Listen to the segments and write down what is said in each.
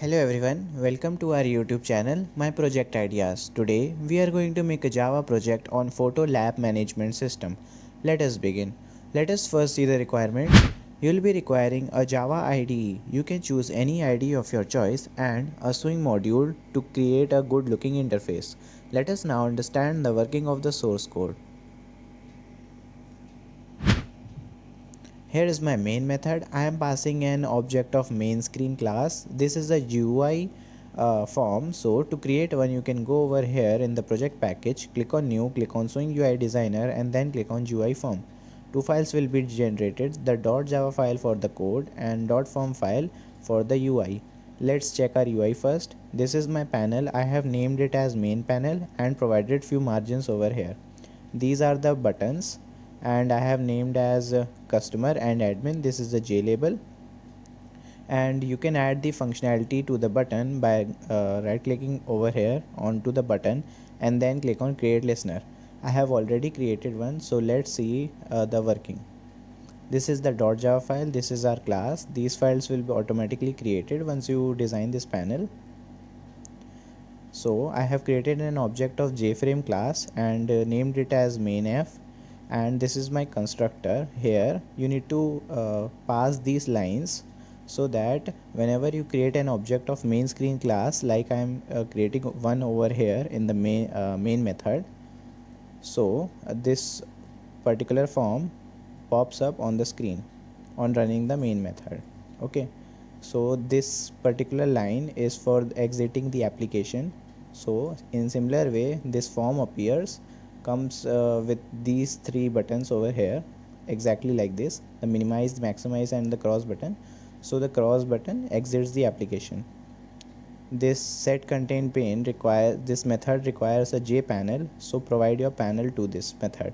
Hello everyone, welcome to our YouTube channel, My Project Ideas. Today we are going to make a Java project on photo lab management system. Let us begin. Let us first see the requirements. You will be requiring a Java IDE. You can choose any IDE of your choice and a swing module to create a good looking interface. Let us now understand the working of the source code. Here is my main method. I am passing an object of main screen class. This is a UI form. So to create one, you can go over here in the project package, click on new, click on swing UI designer, and then click on UI form. Two files will be generated, the .java file for the code and .form file for the UI. Let's check our UI first. This is my panel. I have named it as main panel and provided few margins over here. These are the buttons and I have named as customer and admin. This is the J label, and you can add the functionality to the button by right clicking over here onto the button and then click on create listener. I have already created one, so let's see the working. This is the .java file. This is our class. These files will be automatically created once you design this panel. So I have created an object of JFrame class and named it as mainf, and this is my constructor. Here you need to pass these lines so that whenever you create an object of main screen class, like I am creating one over here in the main method, so this particular form pops up on the screen on running the main method. Okay, so this particular line is for exiting the application. So in similar way, this form appears, comes with these three buttons over here, exactly like this: the minimize, maximize, and the cross button. So the cross button exits the application. This set contain pane require this method requires a JPanel, so provide your panel to this method.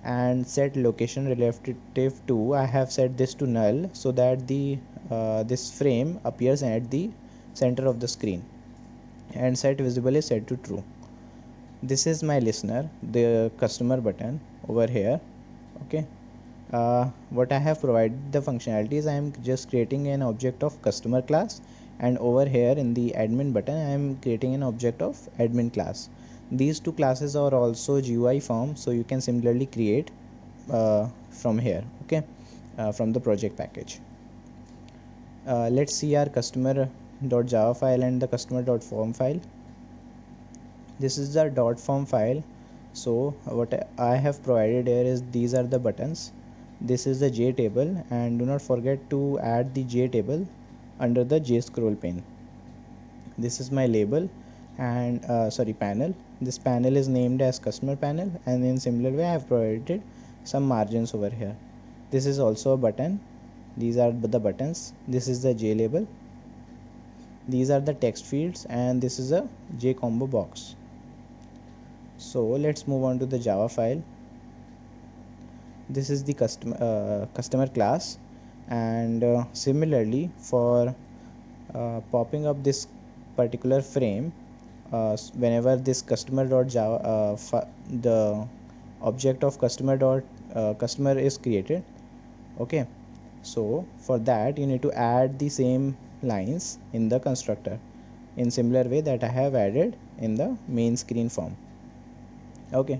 And set location relative to, I have set this to null so that the this frame appears at the center of the screen, and set visible is set to true. This is my listener, the customer button over here. Okay, what I have provided the functionalities, I am just creating an object of customer class, and over here in the admin button I am creating an object of admin class. These two classes are also GUI form, so you can similarly create from here. Okay, from the project package. Let's see our customer.java file and the customer.form file. This is the .form file. So what I have provided here is these are the buttons. This is the J table, and do not forget to add the J table under the J scroll pane. This is my label and panel. This panel is named as customer panel, and in similar way I have provided some margins over here. This is also a button. These are the buttons. This is the J label. These are the text fields, and this is a J combo box. So let's move on to the Java file. This is the customer class, and similarly for popping up this particular frame, whenever this customer.java the object of customer is created. Okay, so for that you need to add the same lines in the constructor in similar way that I have added in the main screen form. Okay,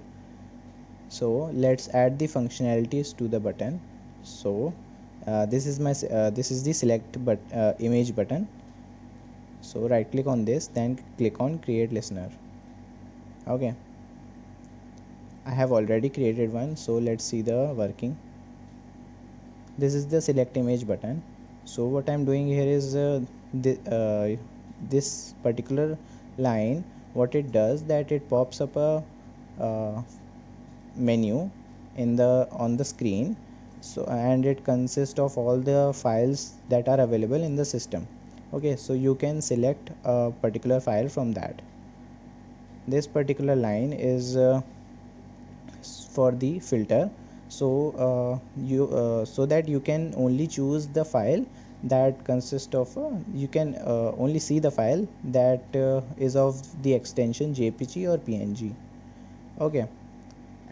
so let's add the functionalities to the button. So this is the select image button. So right click on this, then click on create listener. Okay, I have already created one, so let's see the working. This is the select image button. So what I'm doing here is this particular line, what it does, that it pops up a menu on the screen. So, and it consists of all the files that are available in the system. Okay, so you can select a particular file from that. This particular line is for the filter. So so that you can only choose the file that consists of you can only see the file that is of the extension JPG or PNG. Okay,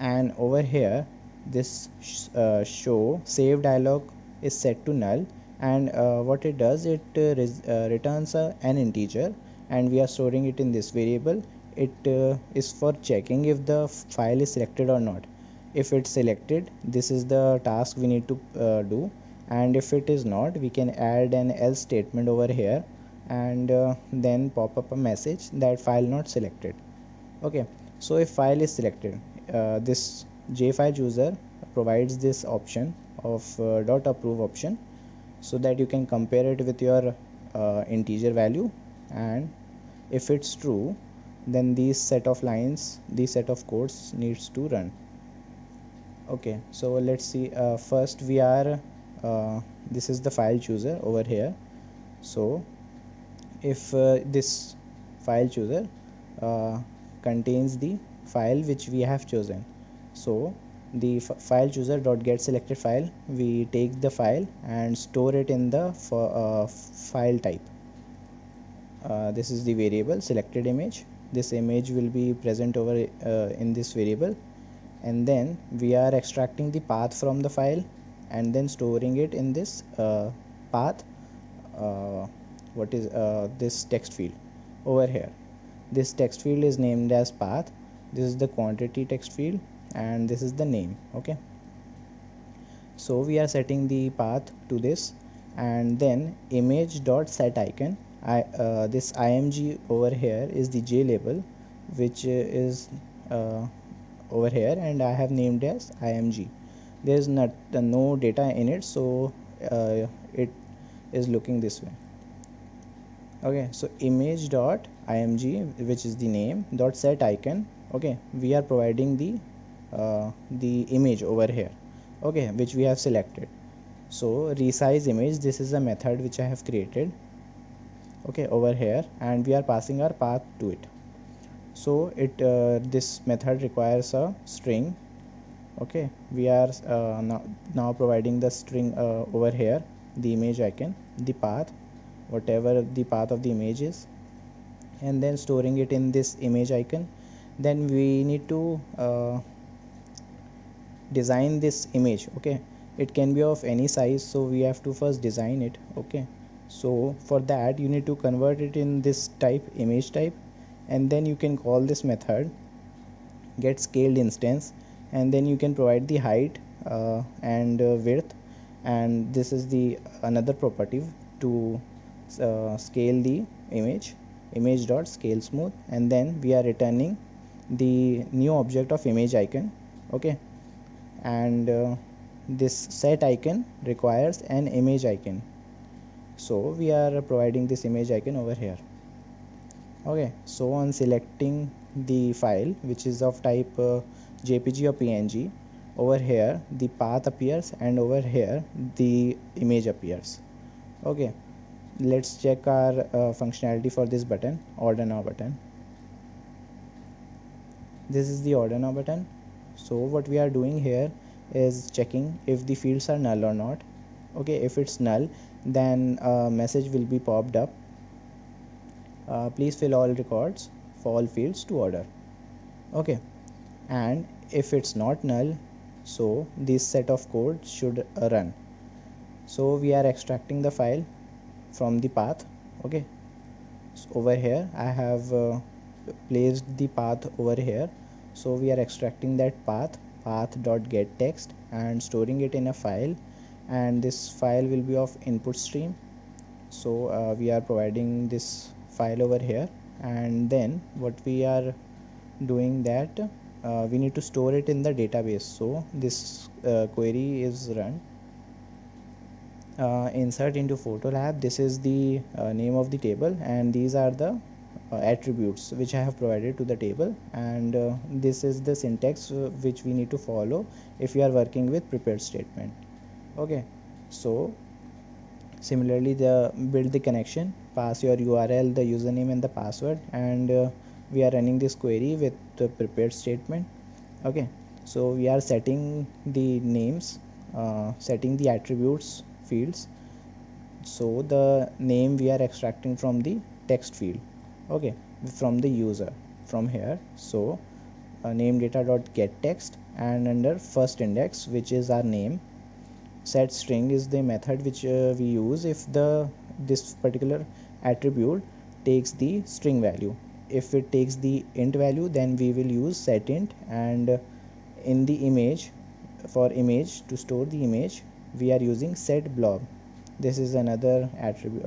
and over here this show save dialog is set to null, and what it does, it returns an integer, and we are storing it in this variable. It is for checking if the file is selected or not. If it's selected, this is the task we need to do, and if it is not, we can add an else statement over here, and then pop up a message that file not selected. Okay, so if file is selected, this jfile chooser provides this option of dot approve option, so that you can compare it with your integer value, and if it's true, then these set of lines, these set of codes needs to run. Okay, so let's see. First we are this is the file chooser over here. So if this file chooser uh, contains the file which we have chosen, so the file chooser dot get selected file, we take the file and store it in the file type. This is the variable selected image. This image will be present over in this variable, and then we are extracting the path from the file and then storing it in this path. uh, what is this text field over here? This text field is named as path. This is the quantity text field, and this is the name. Okay, so we are setting the path to this, and then image dot set icon. This img over here is the j label, which is uh, over here, and I have named as img. There is not no data in it, so it is looking this way. Okay, so image dot img, which is the name, dot set icon. Okay, we are providing the image over here, okay, which we have selected. So resize image, this is a method which I have created, okay, over here, and we are passing our path to it. So it this method requires a string. Okay, we are now providing the string over here, the image icon, the path, whatever the path of the image is, and then storing it in this image icon. Then we need to design this image. Okay, it can be of any size, so we have to first design it. Okay, so for that you need to convert it in this type, image type, and then you can call this method get scaled instance, and then you can provide the height and width, and this is the another property to scale the image dot scale smooth, and then we are returning the new object of image icon. Okay, and this set icon requires an image icon, so we are providing this image icon over here. Okay, so on selecting the file which is of type jpg or png, over here the path appears, and over here the image appears. Okay, let's check our functionality for this button, order now button. This is the order now button. So what we are doing here is checking if the fields are null or not. Okay, if it's null, then a message will be popped up, please fill all records for all fields to order. Okay, and if it's not null, so this set of code should run. So we are extracting the file from the path. Okay, so over here I have placed the path over here, so we are extracting that path dot get text and storing it in a file, and this file will be of input stream. So we are providing this file over here, and then what we are doing that we need to store it in the database. So this query is run insert into photo lab. This is the name of the table, and these are the attributes which I have provided to the table, and this is the syntax which we need to follow if we are working with prepared statement. Okay, so similarly, the build the connection, pass your url, the username and the password, and we are running this query with the prepared statement. Okay, so we are setting the names, setting the attributes fields. So the name we are extracting from the text field. Okay, from the user, from here. So name data dot get text, and under first index, which is our name, Set string is the method which we use if the this particular attribute takes the string value. If it takes the int value, then we will use set int. And in the image, for image, to store the image, we are using set blob. This is another attribute,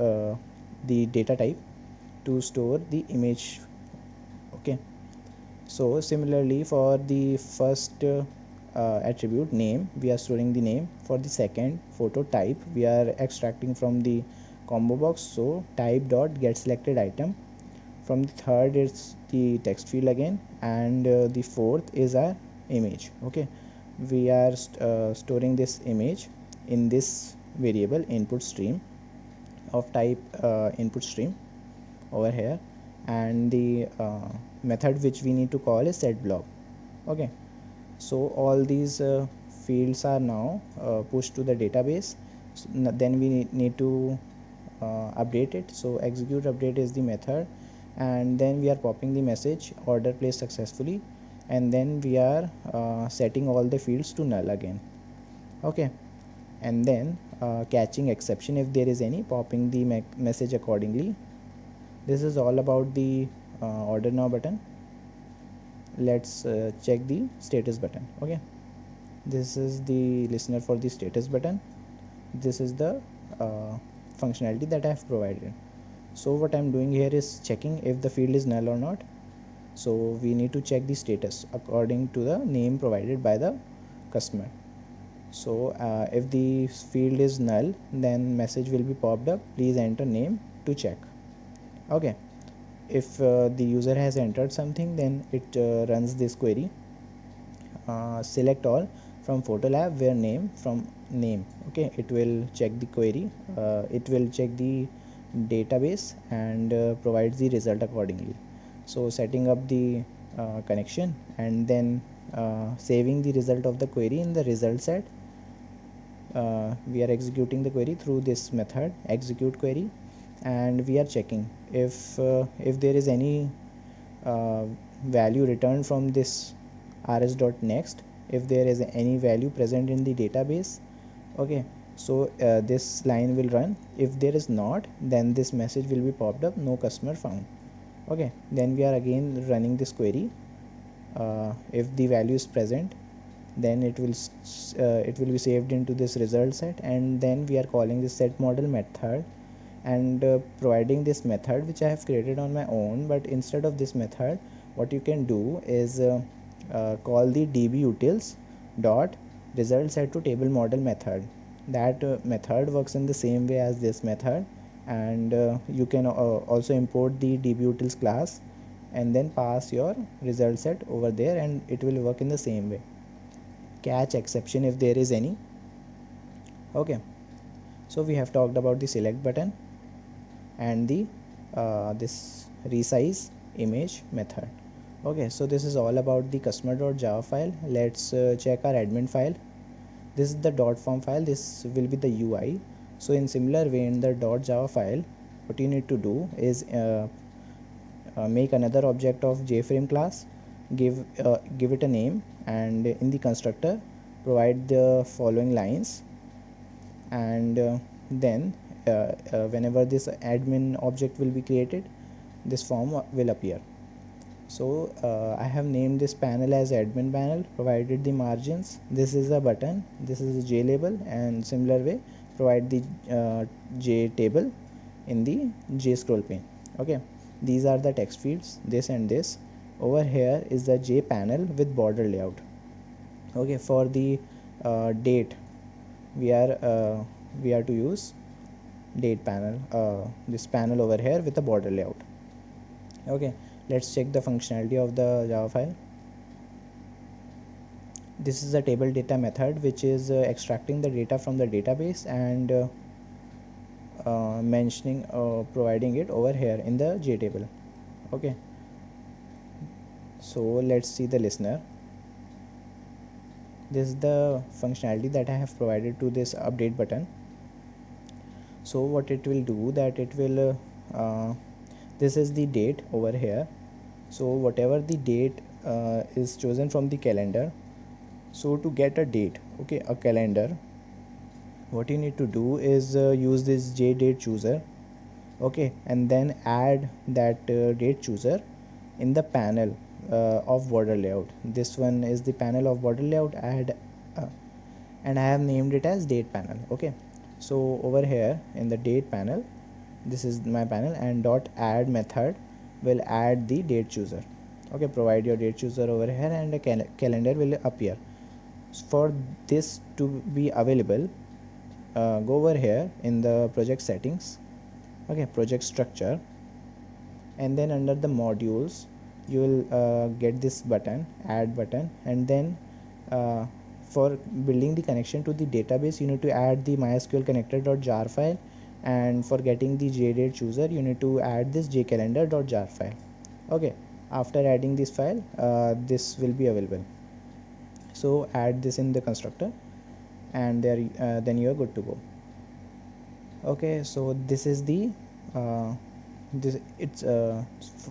the data type to store the image. Okay, so similarly for the first attribute name, we are storing the name. For the second photo type, we are extracting from the combo box, so type dot get selected item. From the third, it's the text field again, and the fourth is our image. Okay, we are storing this image in this variable input stream of type input stream over here, and the method which we need to call is set blob. Okay, so all these fields are now pushed to the database. So then we need to update it. So execute update is the method, and then we are popping the message order placed successfully, and then we are setting all the fields to null again. Okay, and then catching exception if there is any, popping the message accordingly. This is all about the order now button. Let's check the status button. Okay, this is the listener for the status button. This is the functionality that I have provided. So what I'm doing here is checking if the field is null or not. So we need to check the status according to the name provided by the customer. So if the field is null, then message will be popped up, please enter name to check. Okay, if the user has entered something, then it runs this query, select all from photo lab where name from name. Okay, it will check the query, it will check the database and provides the result accordingly. So setting up the connection, and then saving the result of the query in the result set. We are executing the query through this method execute query, and we are checking if there is any uh, value returned from this rs.next, if there is any value present in the database. Okay, so this line will run. If there is not, then this message will be popped up, no customer found. Okay, then we are again running this query. If the value is present, then it will be saved into this result set, and then we are calling this set model method, and providing this method which I have created on my own. But instead of this method, what you can do is call the dbutils dot result set to table model method. That method works in the same way as this method, and you can also import the dbutils class and then pass your result set over there, and it will work in the same way. Catch exception if there is any. Okay, so we have talked about the select button and the this resize image method. Okay, so this is all about the customer.java file. Let's check our admin file. This is the .form file, this will be the UI. So in similar way, in the .java file, what you need to do is make another object of jframe class, give it a name, and in the constructor provide the following lines, and then whenever this admin object will be created, this form will appear. So I have named this panel as admin panel, provided the margins. This is a button, this is a J label, and similar way provide the J table in the J scroll pane. Okay, these are the text fields, this and this. Over here is the J panel with border layout. Okay, for the date, we are to use date panel, this panel over here with a border layout. Okay, let's check the functionality of the Java file. This is the table data method, which is extracting the data from the database and mentioning providing it over here in the JTable. Okay, so let's see the listener. This is the functionality that I have provided to this update button. So what it will do, that it will this is the date over here. So whatever the date is chosen from the calendar, so to get a date, okay, a calendar, what you need to do is use this JDate chooser, okay, and then add that date chooser in the panel of border layout. This one is the panel of border layout. Add and I have named it as date panel. Okay, so over here in the date panel, this is my panel, and dot add method will add the date chooser. Okay, provide your date chooser over here and a calendar will appear. For this to be available, go over here in the project settings, okay, project structure, and then under the modules you will get this button, add button, and then uh, for building the connection to the database you need to add the mysql connector.jar file, and for getting the jdate chooser you need to add this jcalendar.jar file. Okay, after adding this file, this will be available. So add this in the constructor, and there then you are good to go. Okay, so this is the this it's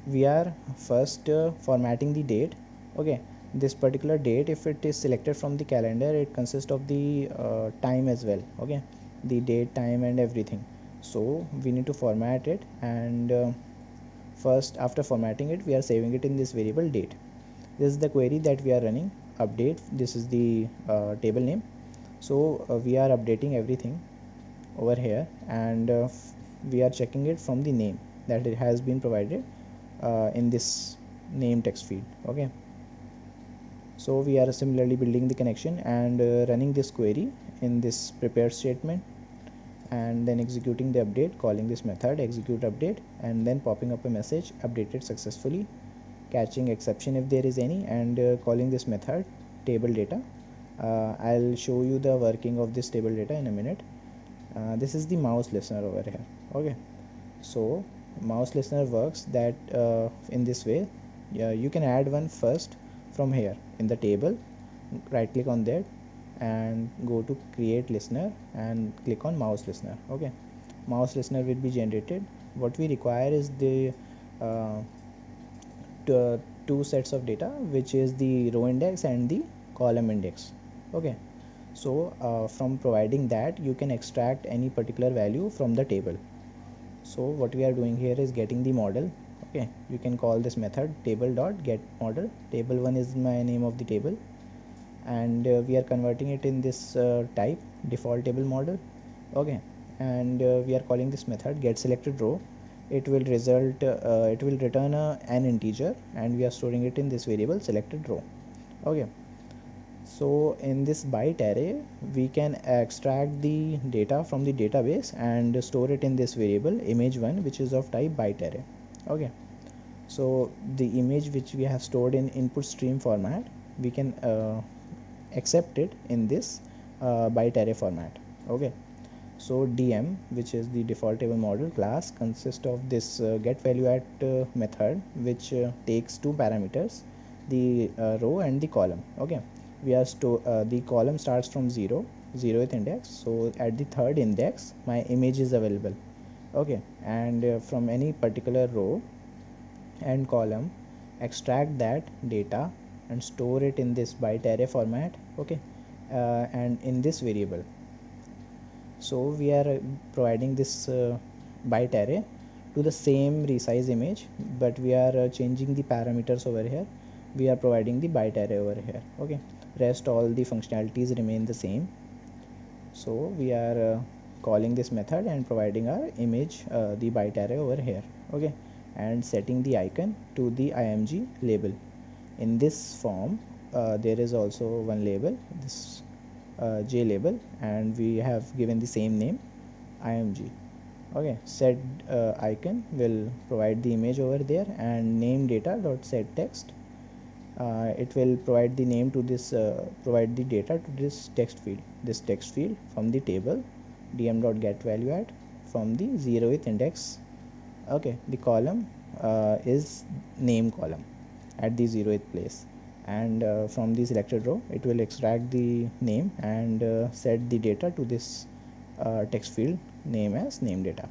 we are first formatting the date. Okay, this particular date, if it is selected from the calendar, it consists of the time as well. Okay, the date, time, and everything. So we need to format it, and first after formatting it we are saving it in this variable date. This is the query that we are running, update. This is the table name. So we are updating everything over here, and we are checking it from the name that it has been provided in this name text field. Okay, so we are similarly building the connection and running this query in this prepare statement, and then executing the update, calling this method execute update, and then popping up a message updated successfully, catching exception if there is any, and calling this method table data. I'll show you the working of this table data in a minute. This is the mouse listener over here. Okay, so mouse listener works that in this way. Yeah, you can add one first from here in the table, right click on that and go to create listener and click on mouse listener. Okay, mouse listener will be generated. What we require is the uh, two sets of data, which is the row index and the column index. Okay, so from providing that you can extract any particular value from the table. So what we are doing here is getting the model. Okay, you can call this method table dot get model. Table 1 is my name of the table, and we are converting it in this type default table model. Okay, and we are calling this method get selected row. It will return an integer, and we are storing it in this variable selected row. Okay, so in this byte array we can extract the data from the database and store it in this variable image1, which is of type byte array. Okay, so the image which we have stored in input stream format, we can accept it in this byte array format. Okay, so dm, which is the default table model class, consists of this get value at method, which takes two parameters, the row and the column. Okay, we are the column starts from 0th index, so at the third index my image is available. Okay, and from any particular row and column, extract that data and store it in this byte array format. Okay, and in this variable. So we are providing this byte array to the same resize image, but we are changing the parameters over here. We are providing the byte array over here. Okay, rest all the functionalities remain the same. So we are calling this method and providing our image, the byte array over here. Okay, and setting the icon to the img label. In this form there is also one label, this j label, and we have given the same name img. Okay, set icon will provide the image over there, and name data dot set text, it will provide the name to this provide the data to this text field from the table dm dot get value at from the 0th index. Okay, the column is name column at the 0th place, and from the selected row it will extract the name and set the data to this text field name as name data.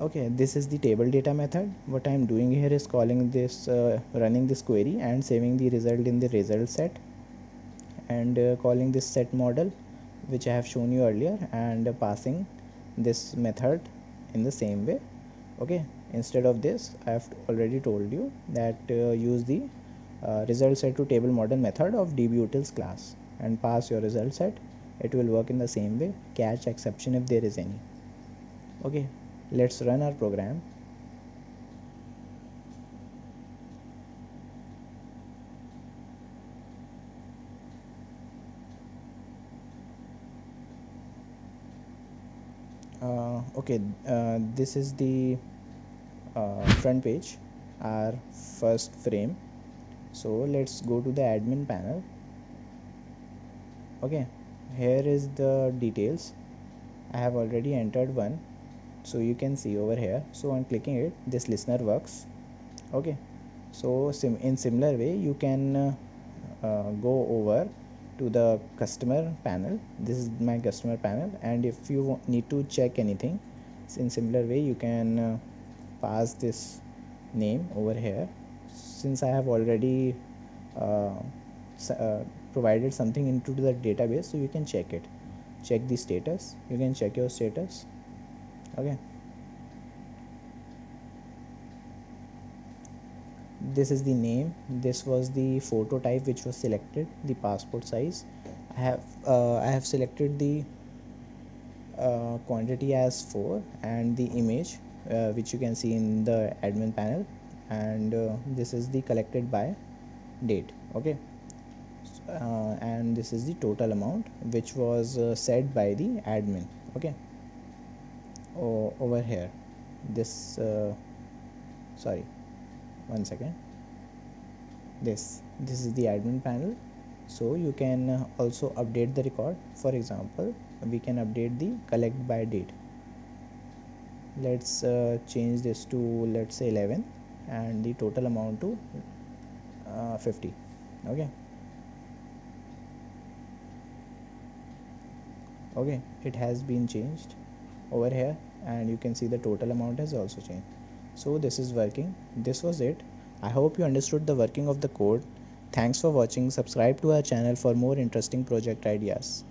Okay, this is the table data method. What I am doing here is calling this running this query and saving the result in the result set, and calling this set model which I have shown you earlier, and passing this method in the same way. Okay, instead of this I have already told you that use the result set to table model method of dbutils class and pass your result set. It will work in the same way, catch exception if there is any. Okay, let's run our program. Okay, this is the front page, our first frame. So let's go to the admin panel. Okay, here is the details. I have already entered one, so you can see over here. So on clicking it, this listener works. Okay, so in similar way you can go over to the customer panel. This is my customer panel, and if you need to check anything, in similar way you can pass this name over here. Since I have already uh, provided something into the database, so you can check it, check the status, you can check your status. Okay, this is the name, this was the photo type which was selected, the passport size. I have selected the quantity as 4 and the image which you can see in the admin panel, and this is the collected by date. Okay, and this is the total amount which was set by the admin. Okay, over here, this sorry, one second, this is the admin panel. So you can also update the record. For example, we can update the collect by date. Let's change this to, let's say, 11, and the total amount to 50. Okay, okay, it has been changed over here, and you can see the total amount has also changed. So this is working. This was it. I hope you understood the working of the code. Thanks for watching. Subscribe to our channel for more interesting project ideas.